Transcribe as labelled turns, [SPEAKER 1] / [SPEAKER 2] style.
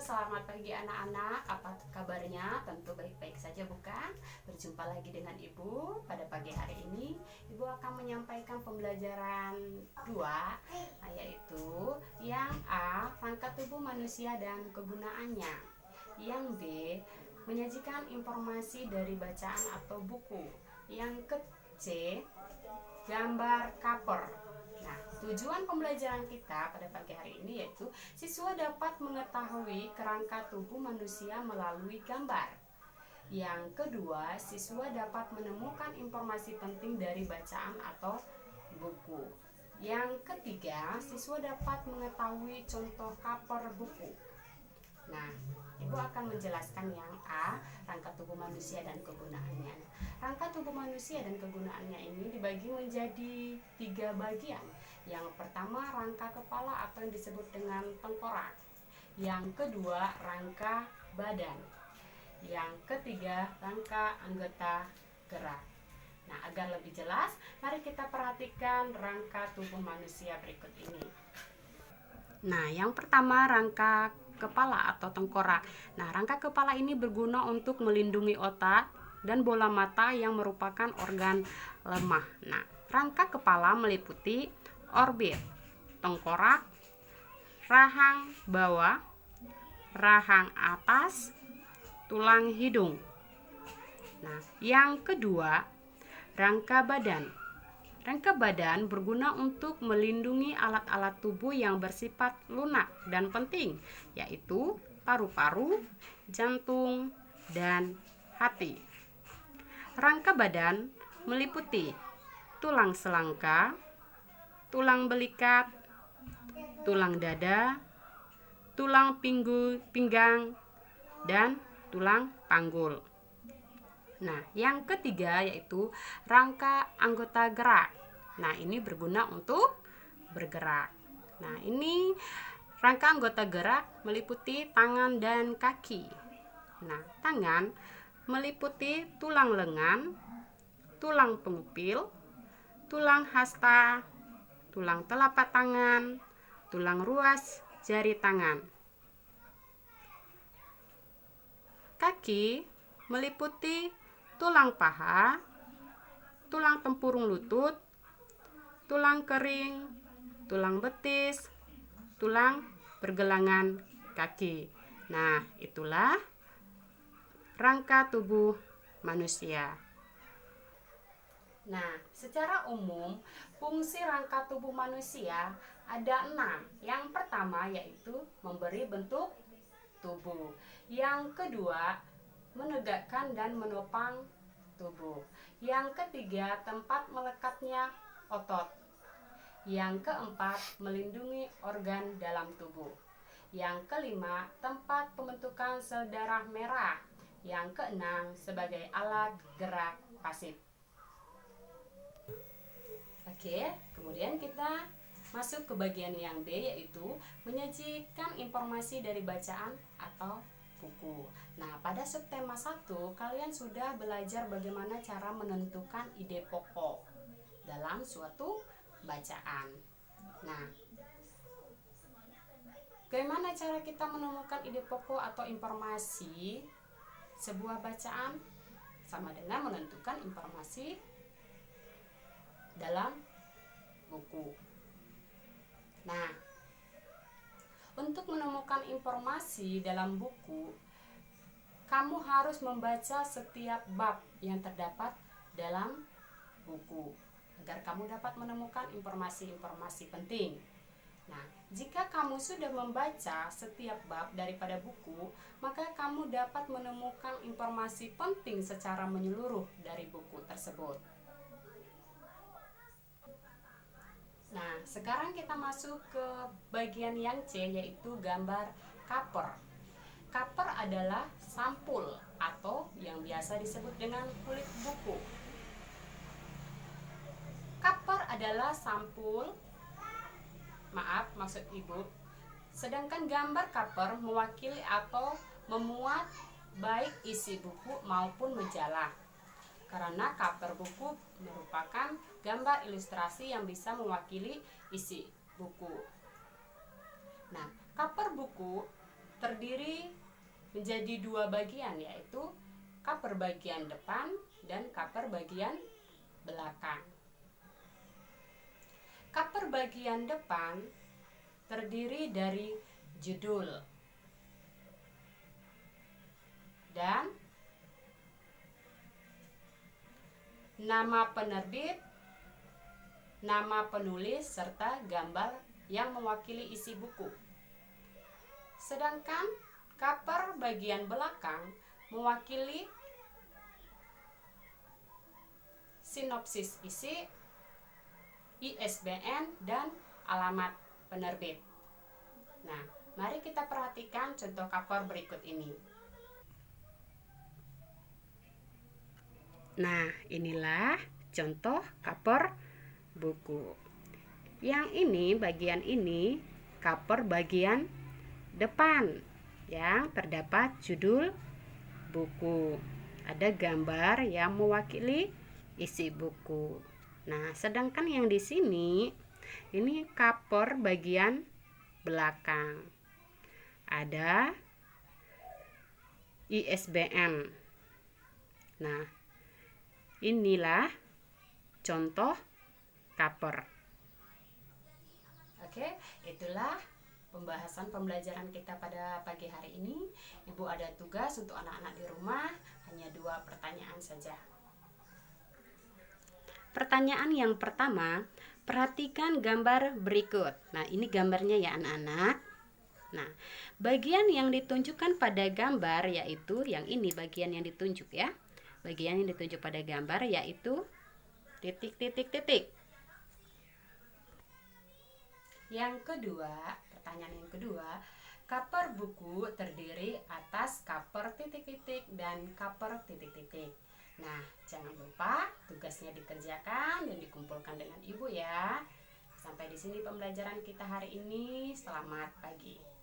[SPEAKER 1] selamat pagi anak-anak. Apa kabarnya? Tentu baik-baik saja, bukan? Berjumpa lagi dengan Ibu pada pagi hari ini. Ibu akan menyampaikan pembelajaran 2, yaitu yang A, rangka tubuh manusia dan kegunaannya. Yang B, menyajikan informasi dari bacaan atau buku. Yang C, gambar cover. Nah, tujuan pembelajaran kita pada pagi hari ini yaitu siswa dapat mengetahui kerangka tubuh manusia melalui gambar. Yang kedua, siswa dapat menemukan informasi penting dari bacaan atau buku. Yang ketiga, siswa dapat mengetahui contoh cover buku. Nah, Ibu akan menjelaskan yang A, rangka tubuh manusia dan kegunaannya. Rangka tubuh manusia dan kegunaannya ini dibagi menjadi 3 bagian. Yang pertama, rangka kepala atau yang disebut dengan tengkorak. Yang kedua, rangka badan. Yang ketiga, rangka anggota gerak. Nah, agar lebih jelas, mari kita perhatikan rangka tubuh manusia berikut ini. Nah, yang pertama, rangka kepala atau tengkorak. Nah, rangka kepala ini berguna untuk melindungi otak dan bola mata yang merupakan organ lemah. Nah, rangka kepala meliputi orbit, tengkorak, rahang bawah, rahang atas, tulang hidung. Nah, yang kedua, rangka badan. Rangka badan berguna untuk melindungi alat-alat tubuh yang bersifat lunak dan penting, yaitu paru-paru, jantung, dan hati. Rangka badan meliputi tulang selangka, tulang belikat, tulang dada, tulang pinggang, dan tulang panggul. Nah, yang ketiga yaitu rangka anggota gerak. Nah, ini berguna untuk bergerak. Nah, ini rangka anggota gerak meliputi tangan dan kaki. Nah, tangan meliputi tulang lengan, tulang pengupil, tulang hasta, tulang telapak tangan, tulang ruas jari tangan. Kaki meliputi tulang paha, tulang tempurung lutut, tulang kering, tulang betis, tulang pergelangan kaki. Nah, itulah rangka tubuh manusia. Nah, secara umum, fungsi rangka tubuh manusia ada 6. Yang pertama yaitu memberi bentuk tubuh. Yang kedua, menegakkan dan menopang tubuh. Yang ketiga, tempat melekatnya otot. Yang keempat, melindungi organ dalam tubuh. Yang kelima, tempat pembentukan sel darah merah. Yang keenam, sebagai alat gerak pasif. Oke, kemudian kita masuk ke bagian yang B, yaitu menyajikan informasi dari bacaan atau buku. Nah, pada subtema 1 kalian sudah belajar bagaimana cara menentukan ide pokok dalam suatu bacaan. Nah, bagaimana cara kita menemukan ide pokok atau informasi sebuah bacaan? Sama dengan menentukan informasi dalam buku. Nah, untuk menemukan informasi dalam buku, kamu harus membaca setiap bab yang terdapat dalam buku agar kamu dapat menemukan informasi-informasi penting. Nah, jika kamu sudah membaca setiap bab daripada buku, maka kamu dapat menemukan informasi penting secara menyeluruh dari buku tersebut. Nah, sekarang kita masuk ke bagian yang C, yaitu gambar cover. Cover adalah sampul atau yang biasa disebut dengan kulit buku. Cover adalah sampul, maksud Ibu. Sedangkan gambar cover mewakili atau memuat baik isi buku maupun majalah. Karena cover buku merupakan gambar ilustrasi yang bisa mewakili isi buku. Nah, cover buku terdiri menjadi dua bagian, yaitu cover bagian depan dan cover bagian belakang. Cover bagian depan terdiri dari judul dan nama penerbit, nama penulis, serta gambar yang mewakili isi buku. Sedangkan cover bagian belakang mewakili sinopsis isi, ISBN, dan alamat penerbit. Nah, mari kita perhatikan contoh cover berikut ini. Nah, inilah contoh cover buku. Yang ini, bagian ini, cover bagian depan yang terdapat judul buku. Ada gambar yang mewakili isi buku. Nah, sedangkan yang di sini, ini cover bagian belakang. Ada ISBN. Nah, inilah contoh cover. Oke, itulah pembahasan pembelajaran kita pada pagi hari ini. Ibu ada tugas untuk anak-anak di rumah, hanya 2 pertanyaan saja. Pertanyaan yang pertama, perhatikan gambar berikut. Nah, ini gambarnya ya anak-anak. Nah, bagian yang ditunjukkan pada gambar yaitu yang ini, bagian yang ditunjuk ya. Bagian yang ditunjuk pada gambar yaitu titik. Yang kedua, pertanyaan yang kedua, cover buku terdiri atas cover titik-titik dan cover titik-titik. Nah, jangan lupa tugasnya dikerjakan dan dikumpulkan dengan ibu ya. Sampai di sini pembelajaran kita hari ini. Selamat pagi.